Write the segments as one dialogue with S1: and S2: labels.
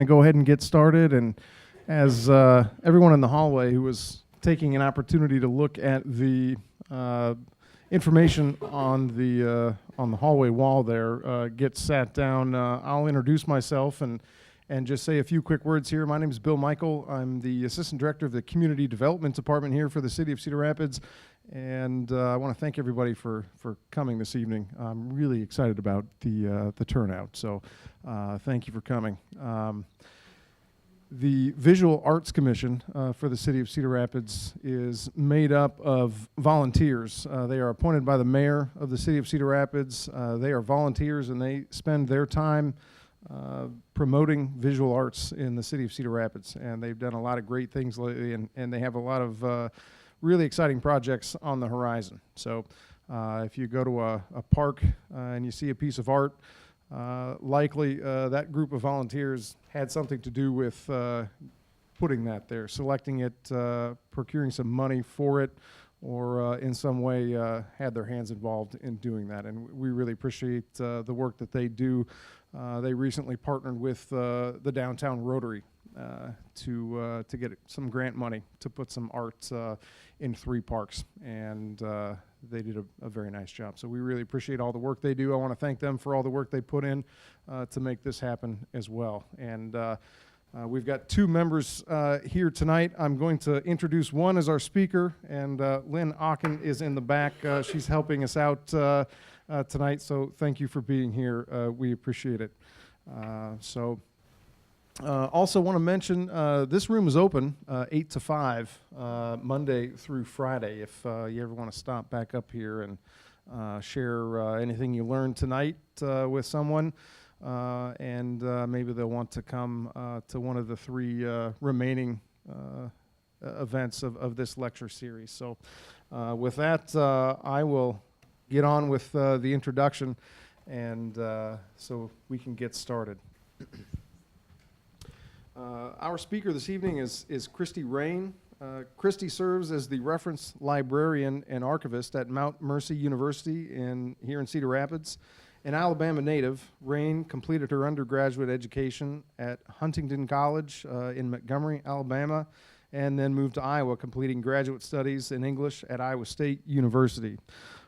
S1: Go ahead and get started. And as everyone in the hallway who was taking an opportunity to look at the information on the hallway wall there gets sat down, I'll introduce myself and just say a few quick words here. My name is Bill Michael. I'm the Assistant Director of the Community Development Department here for the City of Cedar Rapids. And I want to thank everybody for coming this evening. I'm really excited about the turnout, so thank you for coming. The Visual Arts Commission for the City of Cedar Rapids is made up of volunteers. They are appointed by the mayor of the City of Cedar Rapids. They are volunteers and they spend their time promoting visual arts in the City of Cedar Rapids. And they've done a lot of great things lately, and they have a lot of really exciting projects on the horizon. So if you go to a park and you see a piece of art, likely that group of volunteers had something to do with putting that there, selecting it, procuring some money for it, or in some way had their hands involved in doing that. And we really appreciate the work that they do. They recently partnered with the Downtown Rotary to get some grant money to put some art in 3 parks, and they did a very nice job. So we really appreciate all the work they do. I want to thank them for all the work they put in to make this happen as well. And we've got 2 members here tonight. I'm going to introduce one as our speaker, and Lynn Ocken is in the back. She's helping us out tonight, so thank you for being here. We appreciate it. Also want to mention this room is open 8 to 5 Monday through Friday if you ever want to stop back up here and share anything you learned tonight with someone, and maybe they'll want to come to one of the 3 remaining events of this lecture series. So with that, I will get on with the introduction, and so we can get started. Our speaker this evening is Kristy Raine. Kristy serves as the reference librarian and archivist at Mount Mercy University here in Cedar Rapids. An Alabama native, Raine completed her undergraduate education at Huntington College in Montgomery, Alabama, and then moved to Iowa, completing graduate studies in English at Iowa State University.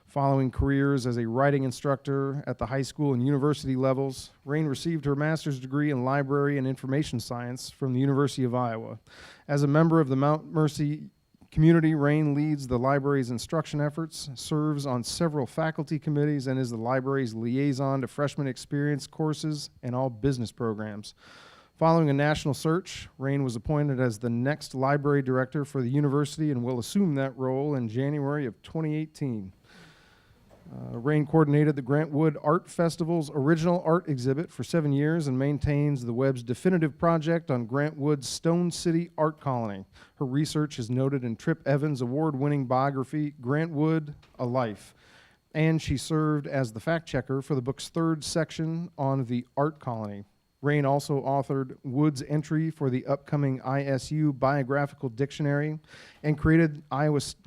S1: Following careers as a writing instructor at the high school and university levels, Raine received her master's degree in library and information science from the University of Iowa. As a member of the Mount Mercy community, Raine leads the library's instruction efforts, serves on several faculty committees, and is the library's liaison to freshman experience courses and all business programs. Following a national search, Raine was appointed as the next library director for the university and will assume that role in January of 2018. Raine coordinated the Grant Wood Art Festival's original art exhibit for 7 years and maintains the Webb's definitive project on Grant Wood's Stone City Art Colony. Her research is noted in Trip Evans' award-winning biography, Grant Wood, A Life. And she served as the fact checker for the book's 3rd section on the art colony. Raine also authored Wood's entry for the upcoming ISU Biographical Dictionary and created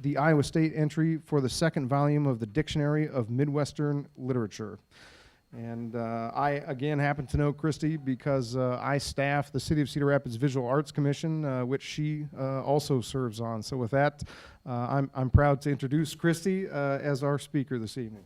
S1: the Iowa State entry for the 2nd volume of the Dictionary of Midwestern Literature. And I, again, happen to know Kristy because I staff the City of Cedar Rapids Visual Arts Commission, which she also serves on. So with that, I'm proud to introduce Kristy as our speaker this evening.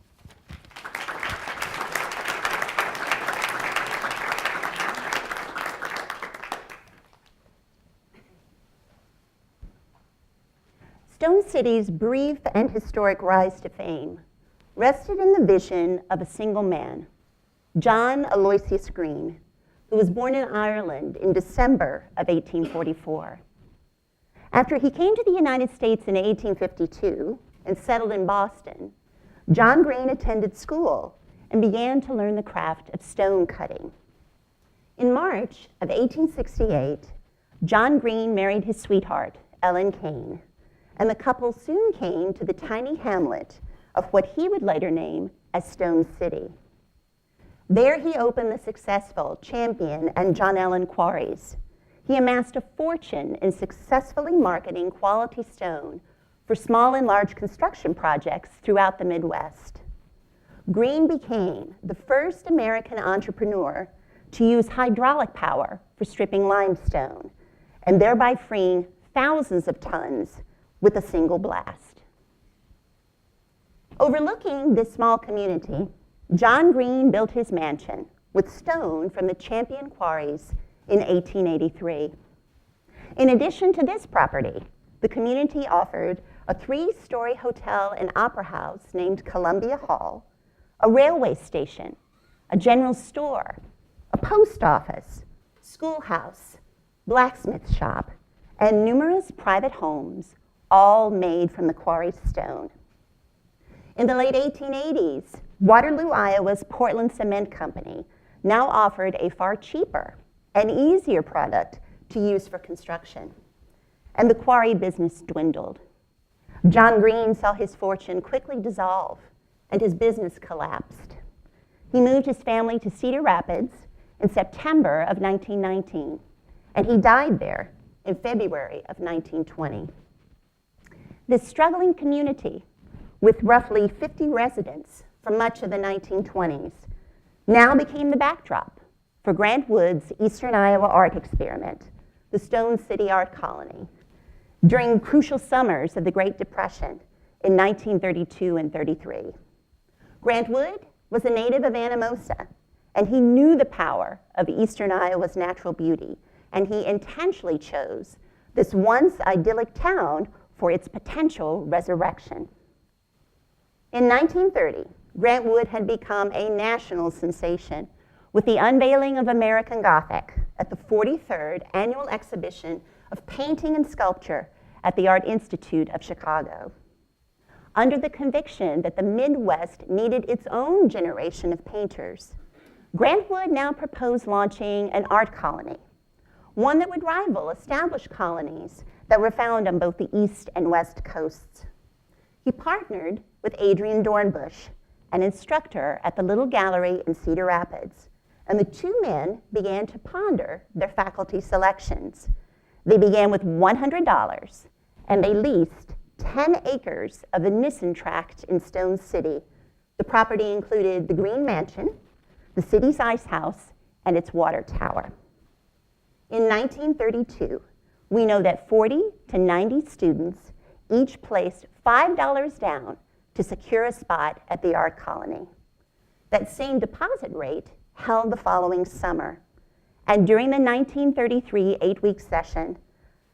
S2: Stone City's brief and historic rise to fame rested in the vision of a single man, John Aloysius Greene, who was born in Ireland in December of 1844. After he came to the United States in 1852 and settled in Boston, John Greene attended school and began to learn the craft of stone cutting. In March of 1868, John Greene married his sweetheart, Ellen Kane, and the couple soon came to the tiny hamlet of what he would later name as Stone City. There he opened the successful Champion and John Ellen quarries. He amassed a fortune in successfully marketing quality stone for small and large construction projects throughout the Midwest. Greene became the first American entrepreneur to use hydraulic power for stripping limestone, and thereby freeing thousands of tons with a single blast. Overlooking this small community, John Green built his mansion with stone from the Champion Quarries in 1883. In addition to this property, the community offered a 3-story hotel and opera house named Columbia Hall, a railway station, a general store, a post office, schoolhouse, blacksmith shop, and numerous private homes, all made from the quarry's stone. In the late 1880s, Waterloo, Iowa's Portland Cement Company now offered a far cheaper and easier product to use for construction, and the quarry business dwindled. John Green saw his fortune quickly dissolve, and his business collapsed. He moved his family to Cedar Rapids in September of 1919, and he died there in February of 1920. This struggling community, with roughly 50 residents for much of the 1920s, now became the backdrop for Grant Wood's Eastern Iowa art experiment, the Stone City Art Colony, during crucial summers of the Great Depression in 1932 and 33. Grant Wood was a native of Anamosa, and he knew the power of Eastern Iowa's natural beauty, and he intentionally chose this once idyllic town for its potential resurrection. In 1930, Grant Wood had become a national sensation with the unveiling of American Gothic at the 43rd Annual Exhibition of Painting and Sculpture at the Art Institute of Chicago. Under the conviction that the Midwest needed its own generation of painters, Grant Wood now proposed launching an art colony, one that would rival established colonies that were found on both the East and West coasts. He partnered with Adrian Dornbush, an instructor at the Little Gallery in Cedar Rapids, and the two men began to ponder their faculty selections. They began with $100, and they leased 10 acres of the Nissen Tract in Stone City. The property included the Green Mansion, the city's ice house, and its water tower. In 1932, we know that 40 to 90 students each placed $5 down to secure a spot at the art colony. That same deposit rate held the following summer, and during the 1933 8-week session,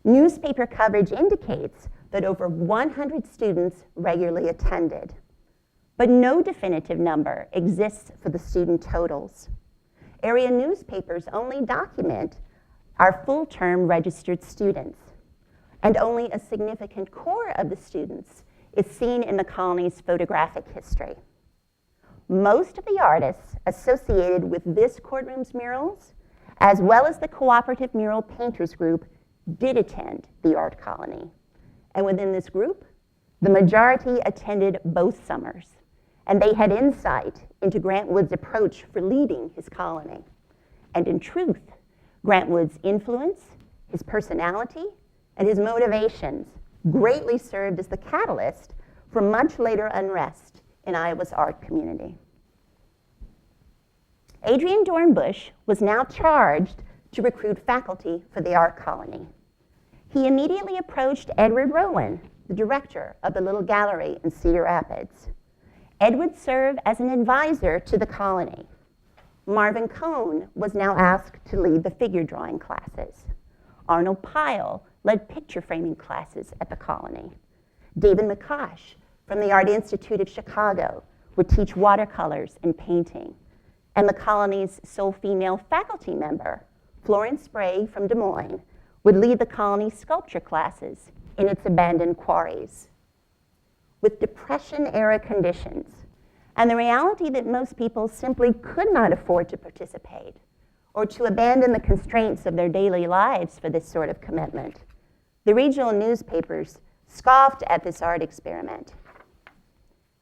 S2: newspaper coverage indicates that over 100 students regularly attended. But no definitive number exists for the student totals. Area newspapers only document our full-term registered students, and only a significant core of the students is seen in the colony's photographic history. Most of the artists associated with this courtroom's murals, as well as the Cooperative Mural Painters Group, did attend the art colony. And within this group, the majority attended both summers, and they had insight into Grant Wood's approach for leading his colony. And in truth, Grant Wood's influence, his personality, and his motivations greatly served as the catalyst for much later unrest in Iowa's art community. Adrian Dornbush was now charged to recruit faculty for the art colony. He immediately approached Edward Rowan, the director of the Little Gallery in Cedar Rapids. Ed would serve as an advisor to the colony. Marvin Cohn was now asked to lead the figure drawing classes. Arnold Pyle led picture framing classes at the colony. David McCosh from the Art Institute of Chicago would teach watercolors and painting. And the colony's sole female faculty member, Florence Sprague from Des Moines, would lead the colony's sculpture classes in its abandoned quarries. With Depression-era conditions and the reality that most people simply could not afford to participate or to abandon the constraints of their daily lives for this sort of commitment, the regional newspapers scoffed at this art experiment.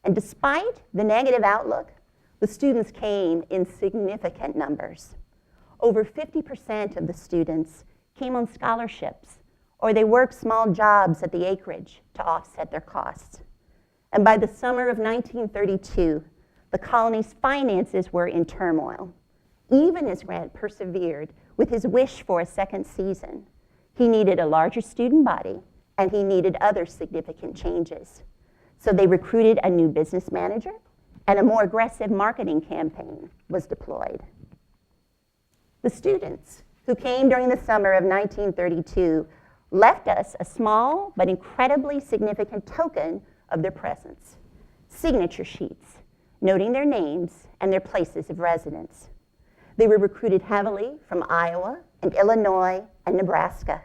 S2: And despite the negative outlook, the students came in significant numbers. Over 50% of the students came on scholarships, or they worked small jobs at the acreage to offset their costs. And by the summer of 1932, the colony's finances were in turmoil, even as Grant persevered with his wish for a second season. He needed a larger student body, and he needed other significant changes. So they recruited a new business manager, and a more aggressive marketing campaign was deployed. The students who came during the summer of 1932 left us a small but incredibly significant token of their presence: signature sheets noting their names and their places of residence. They were recruited heavily from Iowa and Illinois and Nebraska.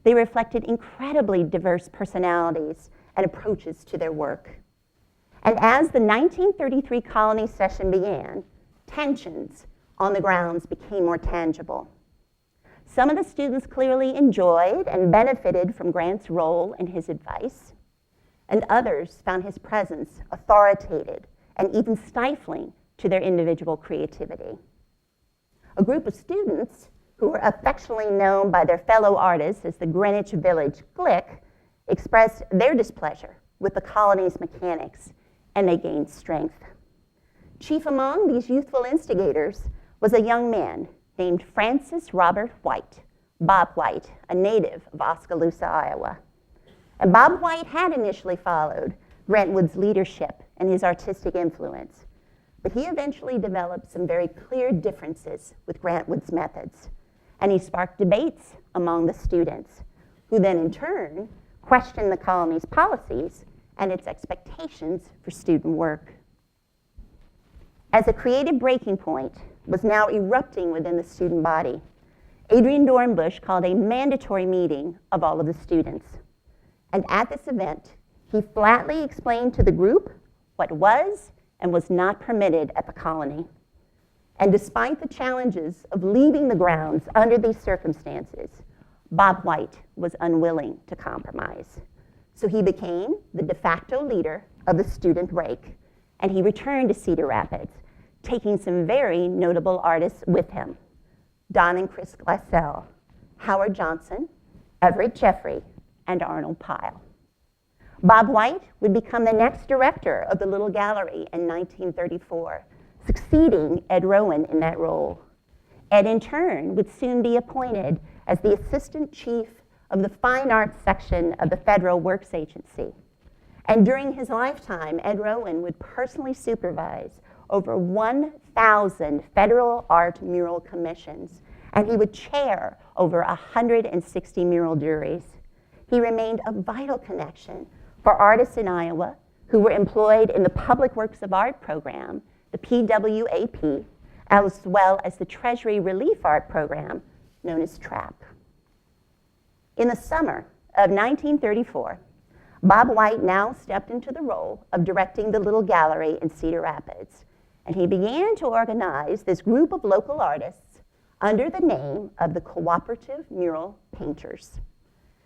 S2: They reflected incredibly diverse personalities and approaches to their work. And as the 1933 colony session began, tensions on the grounds became more tangible. Some of the students clearly enjoyed and benefited from Grant's role and his advice, and others found his presence authoritative and even stifling to their individual creativity. A group of students who were affectionately known by their fellow artists as the Greenwich Village Clique expressed their displeasure with the colony's mechanics, and they gained strength. Chief among these youthful instigators was a young man named Francis Robert White, Bob White, a native of Oskaloosa, Iowa. And Bob White had initially followed Grant Wood's leadership and his artistic influence, but he eventually developed some very clear differences with Grant Wood's methods, and he sparked debates among the students, who then in turn questioned the colony's policies and its expectations for student work. As a creative breaking point was now erupting within the student body, Adrian Dornbush called a mandatory meeting of all of the students. And at this event, he flatly explained to the group what was and was not permitted at the colony. And despite the challenges of leaving the grounds under these circumstances, Bob White was unwilling to compromise. So he became the de facto leader of the student rake, and he returned to Cedar Rapids, taking some very notable artists with him: Don and Chris Glassell, Howard Johnson, Everett Jeffrey, and Arnold Pyle. Bob White would become the next director of the Little Gallery in 1934, succeeding Ed Rowan in that role. Ed, in turn, would soon be appointed as the assistant chief of the Fine Arts section of the Federal Works Agency. And during his lifetime, Ed Rowan would personally supervise over 1,000 federal art mural commissions, and he would chair over 160 mural juries. He remained a vital connection for artists in Iowa who were employed in the Public Works of Art program, the PWAP, as well as the Treasury Relief Art program, known as TRAP. In the summer of 1934, Bob White now stepped into the role of directing the Little Gallery in Cedar Rapids, and he began to organize this group of local artists under the name of the Cooperative Mural Painters.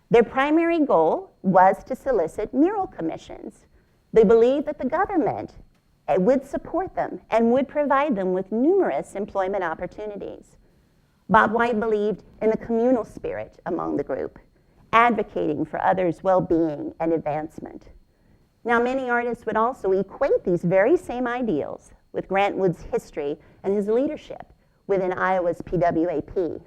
S2: Their primary goal was to solicit mural commissions. They believed that the government would support them and would provide them with numerous employment opportunities. Bob White believed in the communal spirit among the group, advocating for others' well-being and advancement. Now, many artists would also equate these very same ideals with Grant Wood's history and his leadership within Iowa's PWAP.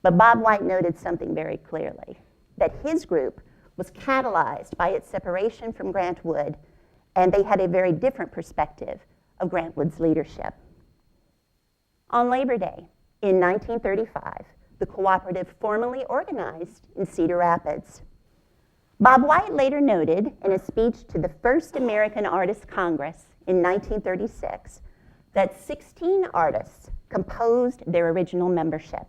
S2: But Bob White noted something very clearly, that his group was catalyzed by its separation from Grant Wood, and they had a very different perspective of Grant Wood's leadership. On Labor Day in 1935, the cooperative formally organized in Cedar Rapids. Bob White later noted in a speech to the First American Artists Congress in 1936 that 16 artists composed their original membership.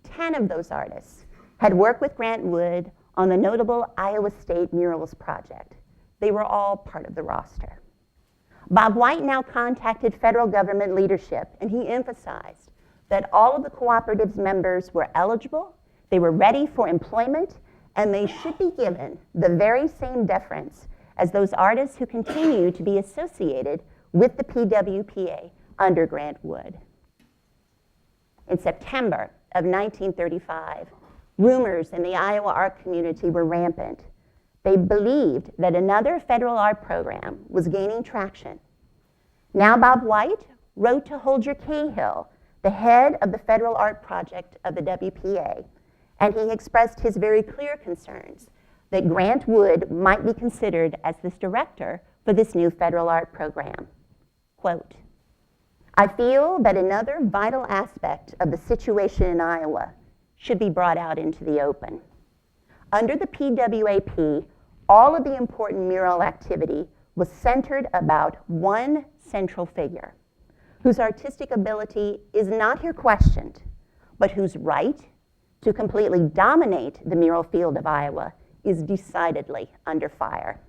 S2: 10 of those artists had worked with Grant Wood on the notable Iowa State Murals project. They were all part of the roster. Bob White now contacted federal government leadership, and he emphasized that all of the cooperative's members were eligible, they were ready for employment, and they should be given the very same deference as those artists who continue to be associated with the PWPA under Grant Wood. In September of 1935, rumors in the Iowa art community were rampant. They believed that another federal art program was gaining traction. Now Bob White wrote to Holger Cahill the head of the Federal Art Project of the WPA, and he expressed his very clear concerns that Grant Wood might be considered as this director for this new federal art program. Quote, "I feel that another vital aspect of the situation in Iowa should be brought out into the open. Under the PWAP, all of the important mural activity was centered about one central figure, whose artistic ability is not here questioned, but whose right to completely dominate the mural field of Iowa is decidedly under fire.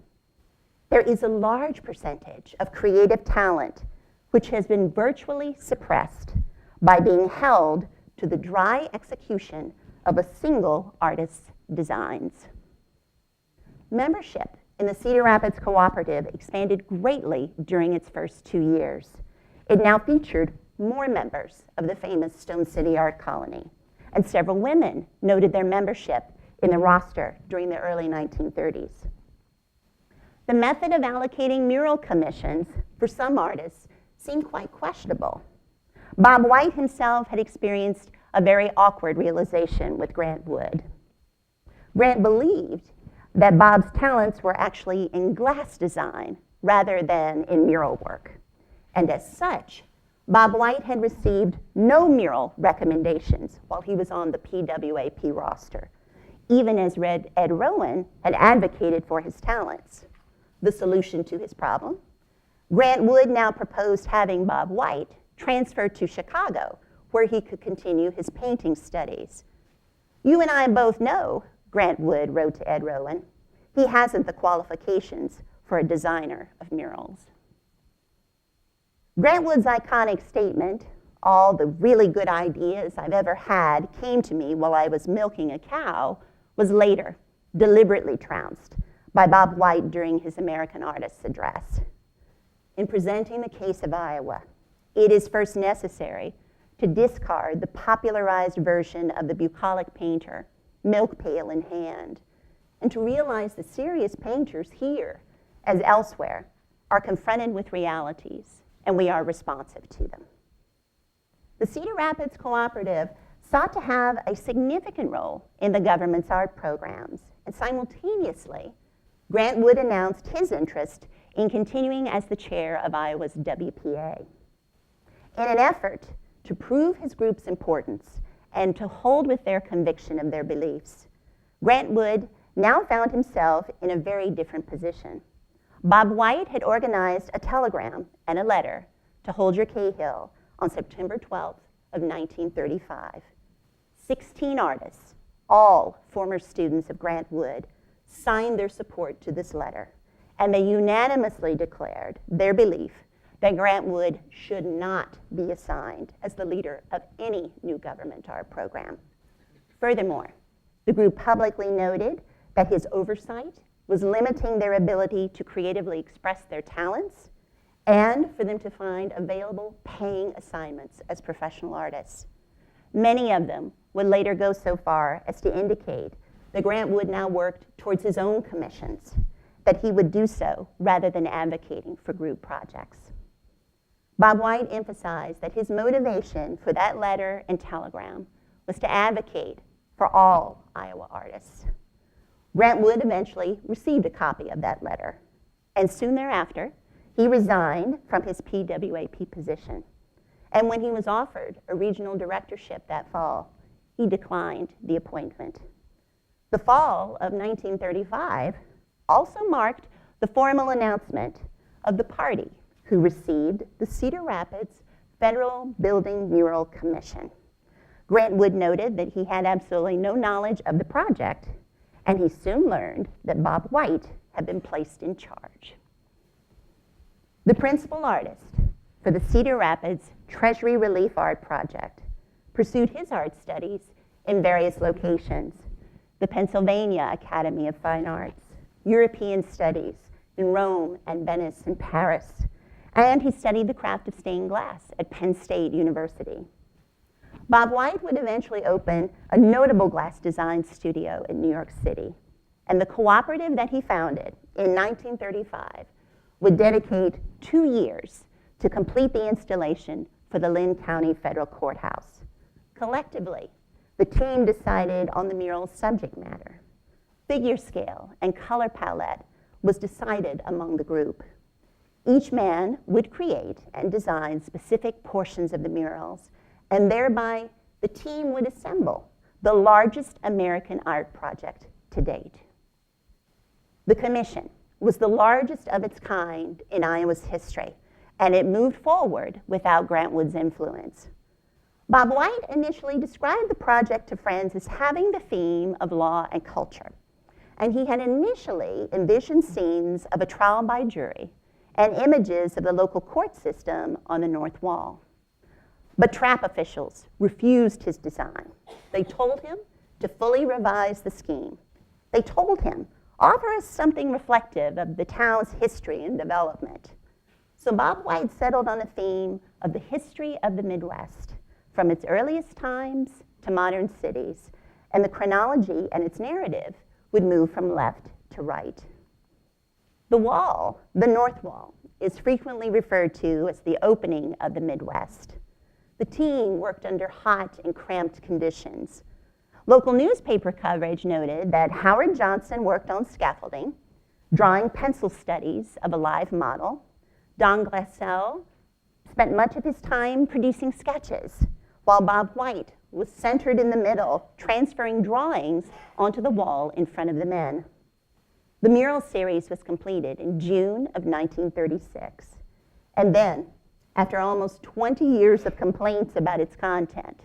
S2: There is a large percentage of creative talent which has been virtually suppressed by being held to the dry execution of a single artist's designs." Membership in the Cedar Rapids Cooperative expanded greatly during its first 2 years. It now featured more members of the famous Stone City Art Colony, and several women noted their membership in the roster during the early 1930s. The method of allocating mural commissions for some artists seemed quite questionable. Bob White himself had experienced a very awkward realization with Grant Wood. Grant believed that Bob's talents were actually in glass design rather than in mural work. And as such, Bob White had received no mural recommendations while he was on the PWAP roster, even as Ed Rowan had advocated for his talents. The solution to his problem? Grant Wood now proposed having Bob White transfer to Chicago, where he could continue his painting studies. "You and I both know," Grant Wood wrote to Ed Rowan, "he hasn't the qualifications for a designer of murals." Grant Wood's iconic statement, "All the really good ideas I've ever had came to me while I was milking a cow," was later deliberately trounced by Bob White during his American Artists Address. In presenting the case of Iowa, it is first necessary to discard the popularized version of the bucolic painter, milk pail in hand, and to realize the serious painters here, as elsewhere, are confronted with realities, and we are responsive to them. The Cedar Rapids Cooperative sought to have a significant role in the government's art programs, and simultaneously, Grant Wood announced his interest in continuing as the chair of Iowa's WPA. In an effort to prove his group's importance and to hold with their conviction of their beliefs, Grant Wood now found himself in a very different position. Bob White had organized a telegram and a letter to Holger Cahill on September 12th of 1935. 16 artists, all former students of Grant Wood, signed their support to this letter, and they unanimously declared their belief that Grant Wood should not be assigned as the leader of any new government art program. Furthermore, the group publicly noted that his oversight was limiting their ability to creatively express their talents and for them to find available paying assignments as professional artists. Many of them would later go so far as to indicate that Grant Wood now worked towards his own commissions, that he would do so rather than advocating for group projects. Bob White emphasized that his motivation for that letter and telegram was to advocate for all Iowa artists. Grant Wood eventually received a copy of that letter, and soon thereafter, he resigned from his PWAP position. And when he was offered a regional directorship that fall, he declined the appointment. The fall of 1935 also marked the formal announcement of the party who received the Cedar Rapids Federal Building Mural Commission. Grant Wood noted that he had absolutely no knowledge of the project, and he soon learned that Bob White had been placed in charge. The principal artist for the Cedar Rapids Treasury Relief Art Project pursued his art studies in various locations: the Pennsylvania Academy of Fine Arts, European Studies in Rome and Venice and Paris, and he studied the craft of stained glass at Penn State University. Bob White would eventually open a notable glass design studio in New York City, and the cooperative that he founded in 1935 would dedicate 2 years to complete the installation for the Lynn County Federal Courthouse. Collectively, the team decided on the mural's subject matter. Figure scale and color palette was decided among the group. Each man would create and design specific portions of the murals, and thereby the team would assemble the largest American art project to date. The commission was the largest of its kind in Iowa's history, and it moved forward without Grant Wood's influence. Bob White initially described the project to friends as having the theme of law and culture, and he had initially envisioned scenes of a trial by jury and images of the local court system on the north wall. But trap officials refused his design. They told him to fully revise the scheme. They told him, offer us something reflective of the town's history and development. So Bob White settled on the theme of the history of the Midwest, from its earliest times to modern cities, and the chronology and its narrative would move from left to right. The wall, the North Wall, is frequently referred to as the opening of the Midwest. The team worked under hot and cramped conditions. Local newspaper coverage noted that Howard Johnson worked on scaffolding, drawing pencil studies of a live model. Don Glassell spent much of his time producing sketches, while Bob White was centered in the middle, transferring drawings onto the wall in front of the men. The mural series was completed in June of 1936, and then, after almost 20 years of complaints about its content,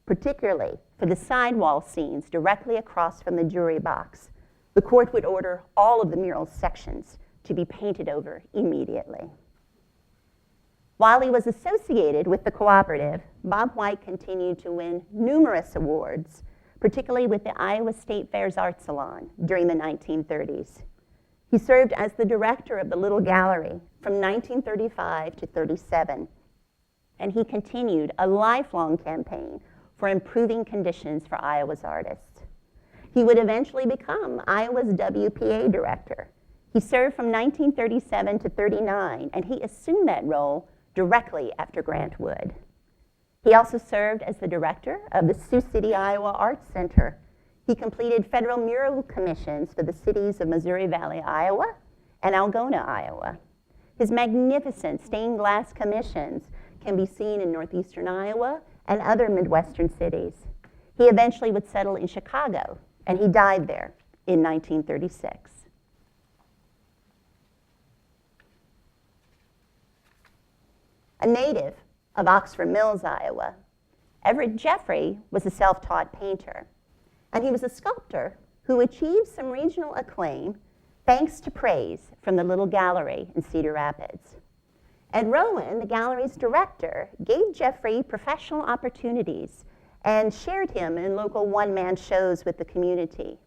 S2: particularly for the sidewall scenes directly across from the jury box, the court would order all of the mural's sections to be painted over immediately. While he was associated with the cooperative, Bob White continued to win numerous awards, particularly with the Iowa State Fair's Art Salon during the 1930s. He served as the director of the Little Gallery from 1935 to 37, and he continued a lifelong campaign for improving conditions for Iowa's artists. He would eventually become Iowa's WPA director. He served from 1937 to 39, and he assumed that role directly after Grant Wood. He also served as the director of the Sioux City, Iowa Arts Center. He completed federal mural commissions for the cities of Missouri Valley, Iowa, and Algona, Iowa. His magnificent stained glass commissions can be seen in northeastern Iowa and other Midwestern cities. He eventually would settle in Chicago, and he died there in 1936. A native of Oxford Mills, Iowa, Everett Jeffrey was a self-taught painter, and he was a sculptor who achieved some regional acclaim thanks to praise from the Little Gallery in Cedar Rapids. Ed Rowan, the gallery's director, gave Jeffrey professional opportunities and shared him in local one-man shows with the community.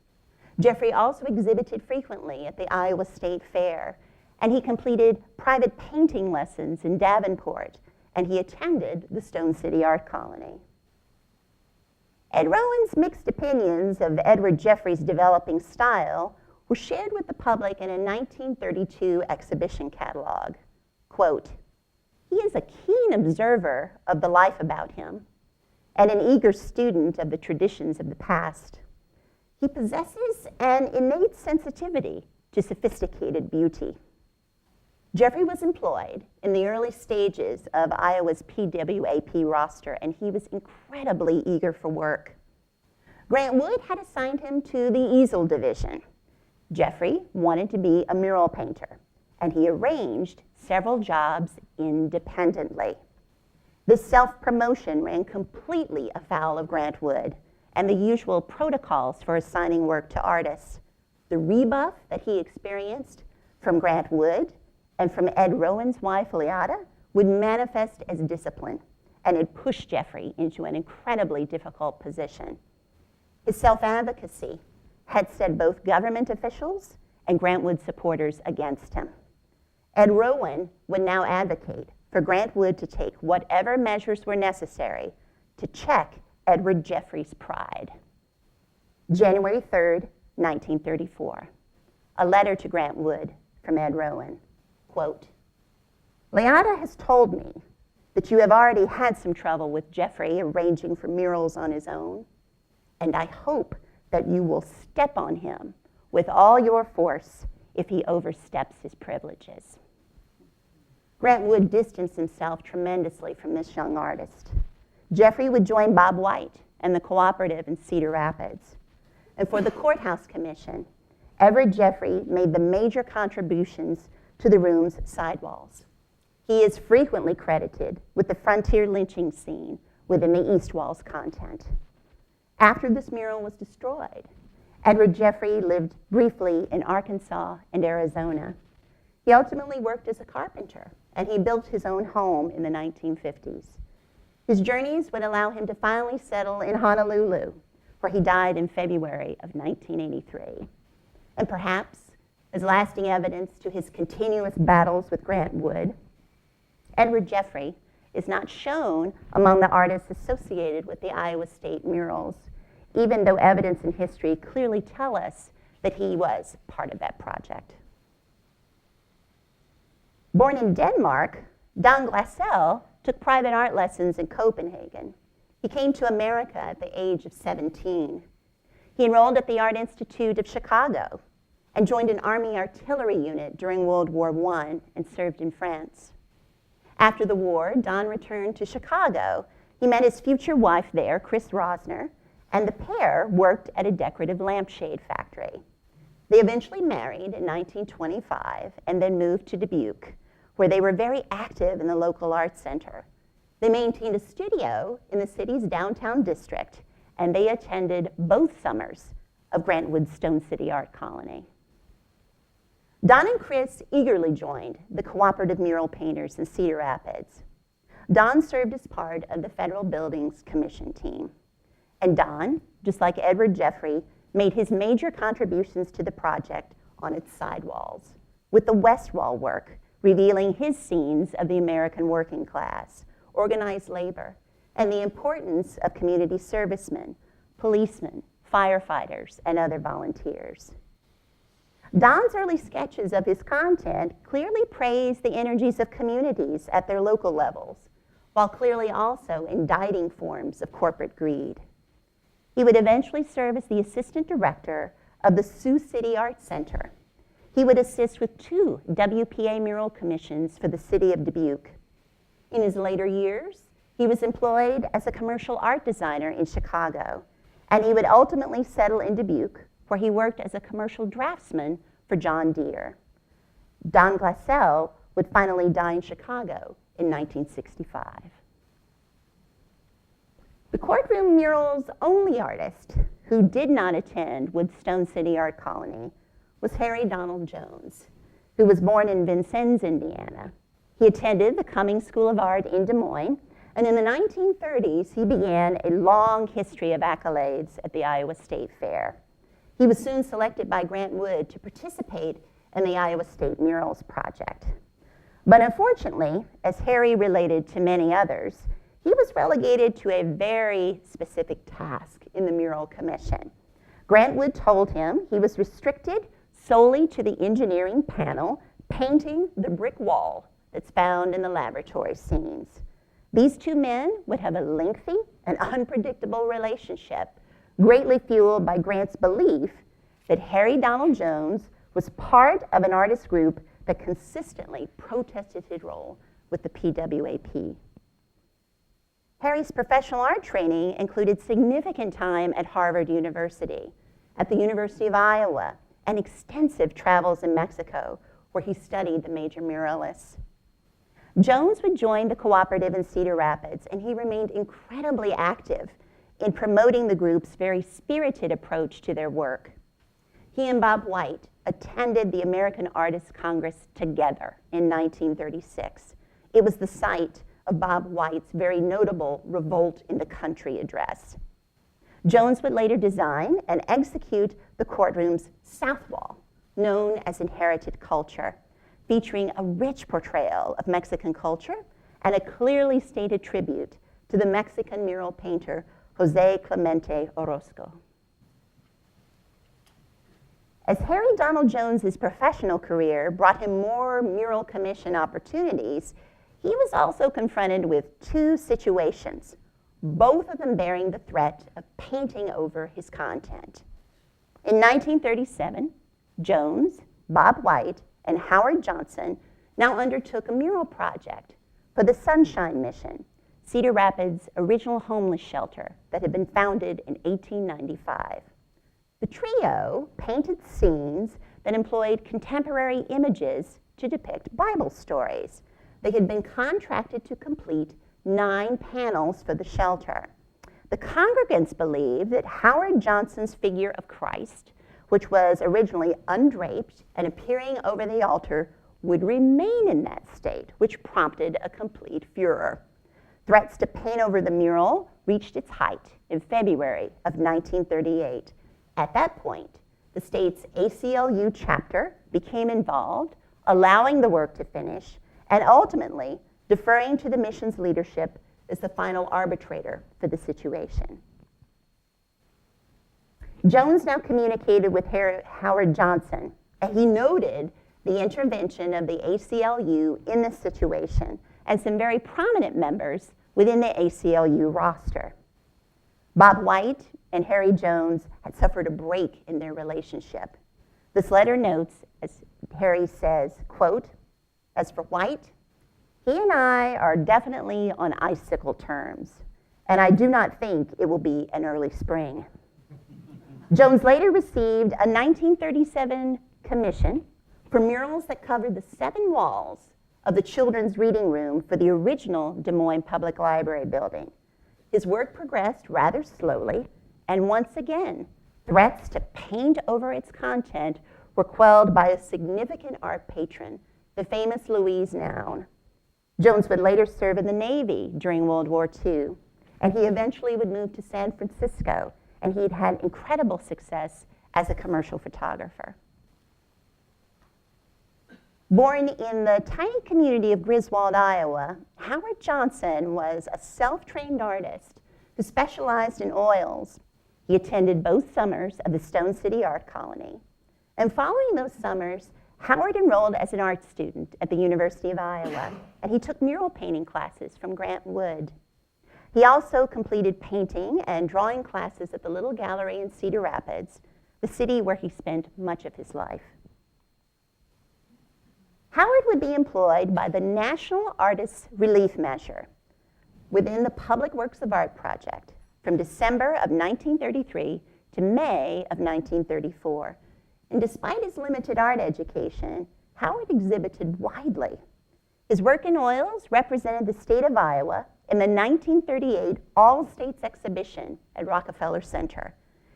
S2: Jeffrey also exhibited frequently at the Iowa State Fair, and he completed private painting lessons in Davenport, and he attended the Stone City Art Colony. Ed Rowan's mixed opinions of Edward Jeffrey's developing style were shared with the public in a 1932 exhibition catalog. Quote, "He is a keen observer of the life about him and an eager student of the traditions of the past. He possesses an innate sensitivity to sophisticated beauty." Jeffrey was employed in the early stages of Iowa's PWAP roster, and he was incredibly eager for work. Grant Wood had assigned him to the easel division. Jeffrey wanted to be a mural painter, and he arranged several jobs independently. This self-promotion ran completely afoul of Grant Wood and the usual protocols for assigning work to artists. The rebuff that he experienced from Grant Wood and from Ed Rowan's wife, Leata, would manifest as discipline, and it pushed Jeffrey into an incredibly difficult position. His self-advocacy had set both government officials and Grant Wood supporters against him. Ed Rowan would now advocate for Grant Wood to take whatever measures were necessary to check Edward Jeffrey's pride. January 3rd, 1934, a letter to Grant Wood from Ed Rowan. Quote, "Leata has told me that you have already had some trouble with Jeffrey arranging for murals on his own, and I hope that you will step on him with all your force if he oversteps his privileges. Grant Wood distanced himself tremendously from this young artist. Jeffrey would join Bob White and the Cooperative in Cedar Rapids. And for the Courthouse Commission, Everett Jeffrey made the major contributions to the room's sidewalls. He is frequently credited with the frontier lynching scene within the East Wall's content. After this mural was destroyed, Edward Jeffrey lived briefly in Arkansas and Arizona. He ultimately worked as a carpenter, and he built his own home in the 1950s. His journeys would allow him to finally settle in Honolulu, where he died in February of 1983. And perhaps, as lasting evidence to his continuous battles with Grant Wood, Edward Jeffrey is not shown among the artists associated with the Iowa State murals, even though evidence and history clearly tell us that he was part of that project. Born in Denmark, Don Glassell took private art lessons in Copenhagen. He came to America at the age of 17. He enrolled at the Art Institute of Chicago and joined an Army artillery unit during World War I and served in France. After the war, Don returned to Chicago. He met his future wife there, Chris Rosner, and the pair worked at a decorative lampshade factory. They eventually married in 1925 and then moved to Dubuque, where they were very active in the local arts center. They maintained a studio in the city's downtown district, and they attended both summers of Grant Wood's Stone City Art Colony. Don and Chris eagerly joined the Cooperative Mural Painters in Cedar Rapids. Don served as part of the Federal Buildings Commission team. And Don, just like Edward Jeffrey, made his major contributions to the project on its sidewalls, with the West Wall work revealing his scenes of the American working class, organized labor, and the importance of community servicemen, policemen, firefighters, and other volunteers. Don's early sketches of his content clearly praise the energies of communities at their local levels, while clearly also indicting forms of corporate greed. He would eventually serve as the assistant director of the Sioux City Art Center. He would assist with 2 WPA mural commissions for the city of Dubuque. In his later years, he was employed as a commercial art designer in Chicago, and he would ultimately settle in Dubuque, where he worked as a commercial draftsman for John Deere. Don Glassell would finally die in Chicago in 1965. The courtroom mural's only artist who did not attend Wood's Stone City Art Colony was Harry Donald Jones, who was born in Vincennes, Indiana. He attended the Cummings School of Art in Des Moines, and in the 1930s, he began a long history of accolades at the Iowa State Fair. He was soon selected by Grant Wood to participate in the Iowa State Murals project. But unfortunately, as Harry related to many others, he was relegated to a very specific task in the Mural Commission. Grant Wood told him he was restricted solely to the engineering panel, painting the brick wall that's found in the laboratory scenes. These 2 men would have a lengthy and unpredictable relationship, greatly fueled by Grant's belief that Harry Donald Jones was part of an artist group that consistently protested his role with the PWAP. Harry's professional art training included significant time at Harvard University, at the University of Iowa, and extensive travels in Mexico, where he studied the major muralists. Jones would join the Cooperative in Cedar Rapids, and he remained incredibly active in promoting the group's very spirited approach to their work. He and Bob White attended the American Artists Congress together in 1936. It was the site of Bob White's very notable Revolt in the Country address. Jones would later design and execute the courtroom's south wall, known as Inherited Culture, featuring a rich portrayal of Mexican culture and a clearly stated tribute to the Mexican mural painter Jose Clemente Orozco. As Harry Donald Jones's professional career brought him more mural commission opportunities, he was also confronted with two situations, both of them bearing the threat of painting over his content. In 1937, Jones, Bob White, and Howard Johnson now undertook a mural project for the Sunshine Mission, Cedar Rapids' original homeless shelter that had been founded in 1895. The trio painted scenes that employed contemporary images to depict Bible stories. They had been contracted to complete 9 panels for the shelter. The congregants believed that Howard Johnson's figure of Christ, which was originally undraped and appearing over the altar, would remain in that state, which prompted a complete furor. Threats to paint over the mural reached its height in February of 1938. At that point, the state's ACLU chapter became involved, allowing the work to finish, and ultimately deferring to the mission's leadership as the final arbitrator for the situation. Jones now communicated with Howard Johnson, and he noted the intervention of the ACLU in this situation and some very prominent members within the ACLU roster. Bob White and Harry Jones had suffered a break in their relationship. This letter notes, as Harry says, quote, "As for White, he and I are definitely on icicle terms, and I do not think it will be an early spring." Jones later received a 1937 commission for murals that covered the 7 walls of the children's reading room for the original Des Moines Public Library building. His work progressed rather slowly, and once again, threats to paint over its content were quelled by a significant art patron, the famous Louise Noun. Jones would later serve in the Navy during World War II, and he eventually would move to San Francisco, and he'd had incredible success as a commercial photographer. Born in the tiny community of Griswold, Iowa, Howard Johnson was a self-trained artist who specialized in oils. He attended both summers of the Stone City Art Colony. And following those summers, Howard enrolled as an art student at the University of Iowa, and he took mural painting classes from Grant Wood. He also completed painting and drawing classes at the Little Gallery in Cedar Rapids, the city where he spent much of his life. Howard would be employed by the National Artists Relief Measure within the Public Works of Art project from December of 1933 to May of 1934. And despite his limited art education, Howard exhibited widely. His work in oils represented the state of Iowa in the 1938 All States Exhibition at Rockefeller Center.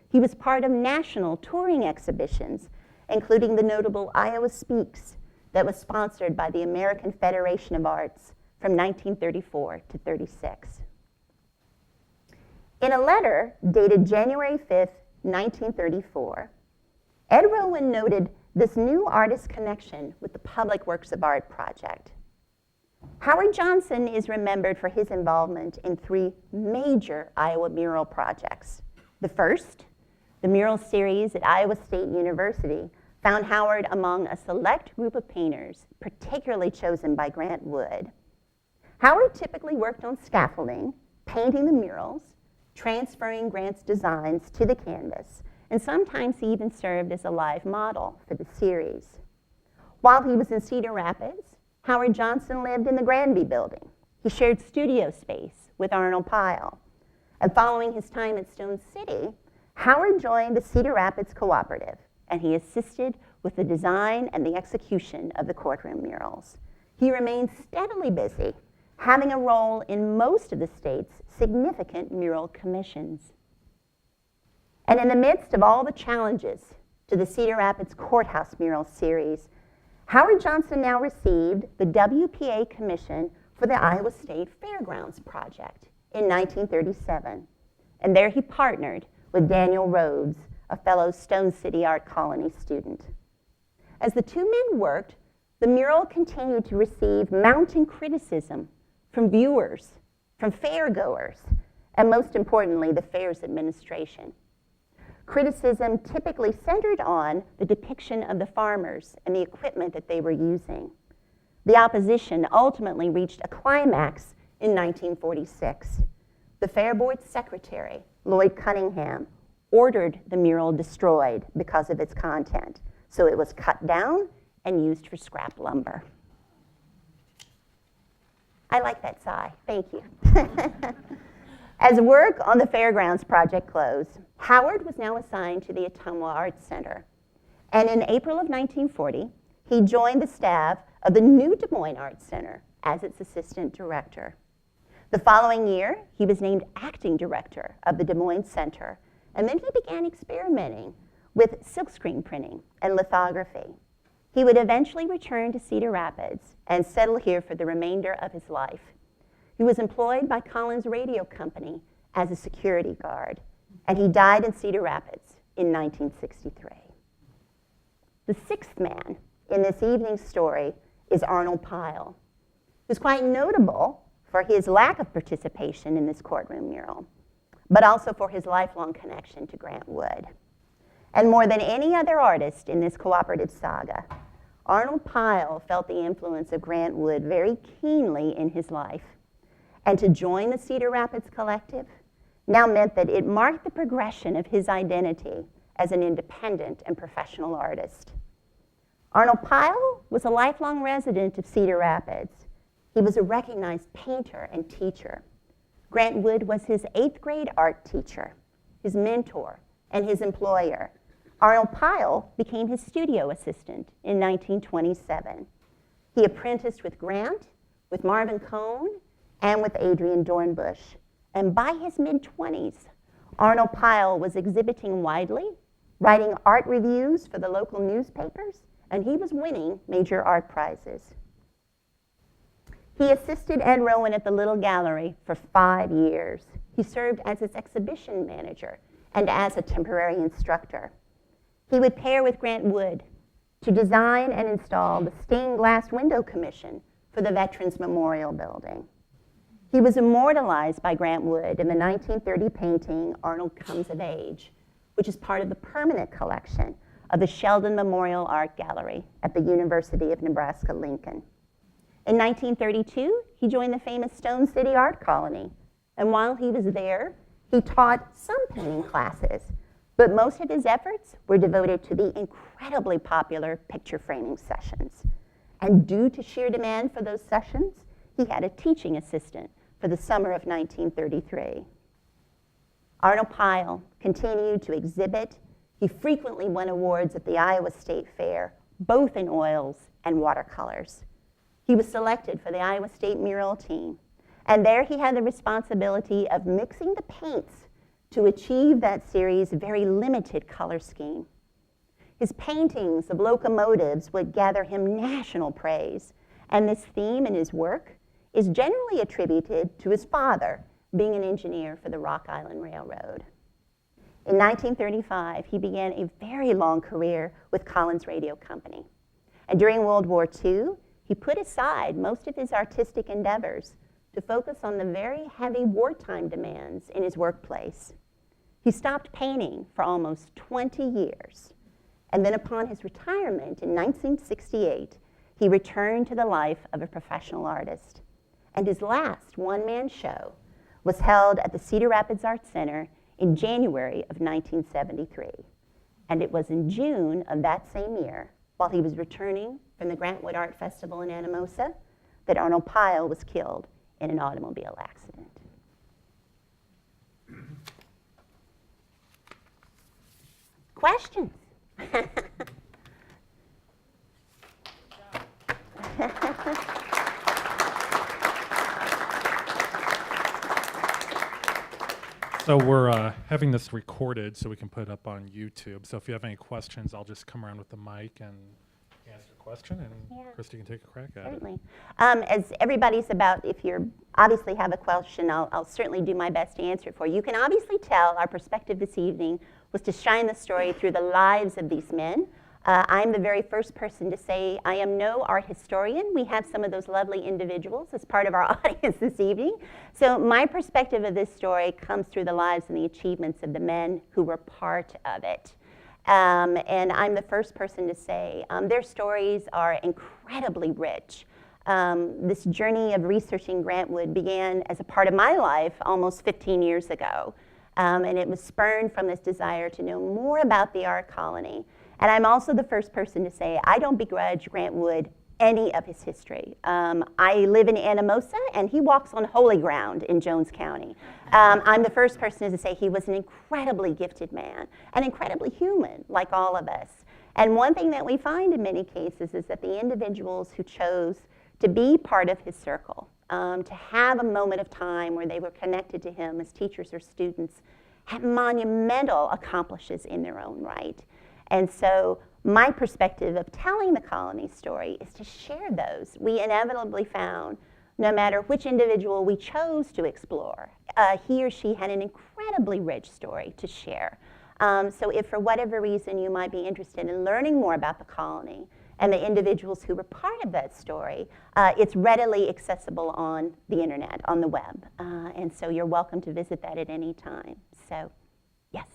S2: He was part of national touring exhibitions, including the notable Iowa Speaks that was sponsored by the American Federation of Arts from 1934 to 36. In a letter dated January 5th, 1934, Ed Rowan noted this new artist connection with the Public Works of Art project. Howard Johnson is remembered for his involvement in 3 major Iowa mural projects. The first, the mural series at Iowa State University, found Howard among a select group of painters, particularly chosen by Grant Wood. Howard typically worked on scaffolding, painting the murals, transferring Grant's designs to the canvas, and sometimes he even served as a live model for the series. While he was in Cedar Rapids, Howard Johnson lived in the Granby building. He shared studio space with Arnold Pyle. And following his time at Stone City, Howard joined the Cedar Rapids Cooperative, and he assisted with the design and the execution of the courtroom murals. He remained steadily busy, having a role in most of the state's significant mural commissions. And in the midst of all the challenges to the Cedar Rapids Courthouse mural series, Howard Johnson now received the WPA commission for the Iowa State Fairgrounds project in 1937. And there he partnered with Daniel Rhodes, a fellow Stone City Art Colony student. As the 2 men worked, the mural continued to receive mounting criticism from viewers, from fairgoers, and most importantly, the fair's administration. Criticism typically centered on the depiction of the farmers and the equipment that they were using. The opposition ultimately reached a climax in 1946. The Fair Board's secretary, Lloyd Cunningham, ordered the mural destroyed because of its content, so it was cut down and used for scrap lumber. I like that sigh, thank you. As work on the Fairgrounds project closed, Howard was now assigned to the Ottumwa Arts Center. And in April of 1940, he joined the staff of the new Des Moines Arts Center as its assistant director. The following year, he was named acting director of the Des Moines Center, and then he began experimenting with silkscreen printing and lithography. He would eventually return to Cedar Rapids and settle here for the remainder of his life. He was employed by Collins Radio Company as a security guard, and he died in Cedar Rapids in 1963. The sixth man in this evening's story is Arnold Pyle, who's quite notable for his lack of participation in this courtroom mural, but also for his lifelong connection to Grant Wood. And more than any other artist in this cooperative saga, Arnold Pyle felt the influence of Grant Wood very keenly in his life. And to join the Cedar Rapids Collective now meant that it marked the progression of his identity as an independent and professional artist. Arnold Pyle was a lifelong resident of Cedar Rapids. He was a recognized painter and teacher. Grant Wood was his 8th grade art teacher, his mentor, and his employer. Arnold Pyle became his studio assistant in 1927. He apprenticed with Grant, with Marvin Cohn, and with Adrian Dornbush. And by his mid-20s, Arnold Pyle was exhibiting widely, writing art reviews for the local newspapers, and he was winning major art prizes. He assisted Ed Rowan at the Little Gallery for 5 years. He served as its exhibition manager and as a temporary instructor. He would pair with Grant Wood to design and install the stained glass window commission for the Veterans Memorial Building. He was immortalized by Grant Wood in the 1930 painting, Arnold Comes of Age, which is part of the permanent collection of the Sheldon Memorial Art Gallery at the University of Nebraska-Lincoln. In 1932, he joined the famous Stone City Art Colony, and while he was there, he taught some painting classes, but most of his efforts were devoted to the incredibly popular picture framing sessions. And due to sheer demand for those sessions, he had a teaching assistant for the summer of 1933. Arnold Pyle continued to exhibit. He frequently won awards at the Iowa State Fair, both in oils and watercolors. He was selected for the Iowa State mural team, and there he had the responsibility of mixing the paints to achieve that series' very limited color scheme. His paintings of locomotives would gather him national praise, and this theme in his work is generally attributed to his father being an engineer for the Rock Island Railroad. In 1935, he began a very long career with Collins Radio Company. And during World War II, he put aside most of his artistic endeavors to focus on the very heavy wartime demands in his workplace. He stopped painting for almost 20 years. And then upon his retirement in 1968, he returned to the life of a professional artist. And his last one-man show was held at the Cedar Rapids Arts Center in January of 1973. And it was in June of that same year, while he was returning from the Grant Wood Art Festival in Anamosa, that Arnold Pyle was killed in an automobile accident. Questions?
S3: So we're having this recorded so we can put it up on YouTube. So if you have any questions, I'll just come around with the mic and answer your question, and Kristy can take a crack at it.
S2: Certainly. As everybody's about, if you obviously have a question, I'll certainly do my best to answer it for you. You can obviously tell our perspective this evening was to shine the story through the lives of these men. I'm the very first person to say I am no art historian. We have some of those lovely individuals as part of our audience this evening. So my perspective of this story comes through the lives and the achievements of the men who were part of it. And I'm the first person to say their stories are incredibly rich. This journey of researching Grant Wood began as a part of my life almost 15 years ago. And it was spurned from this desire to know more about the art colony. And I'm also the first person to say I don't begrudge Grant Wood any of his history. I live in Anamosa, and he walks on holy ground in Jones County. I'm the first person to say he was an incredibly gifted man, and incredibly human, like all of us. And one thing that we find in many cases is that the individuals who chose to be part of his circle, to have a moment of time where they were connected to him as teachers or students, have monumental accomplishes in their own right. And so my perspective of telling the colony story is to share those. We inevitably found, no matter which individual we chose to explore, he or she had an incredibly rich story to share. So if for whatever reason you might be interested in learning more about the colony and the individuals who were part of that story, it's readily accessible on the internet, on the web. And so you're welcome to visit that at any time. So yes,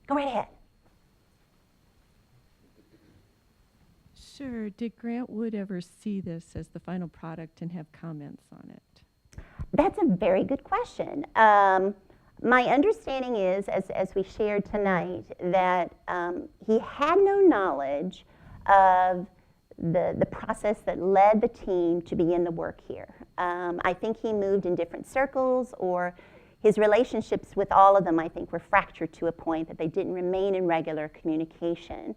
S2: go right ahead.
S4: Sure. Did Grant Wood ever see this as the final product and have comments on it?
S2: That's a very good question. My understanding is, as we shared tonight, that he had no knowledge of the process that led the team to begin the work here. I think he moved in different circles, or his relationships with all of them, I think, were fractured to a point that they didn't remain in regular communication.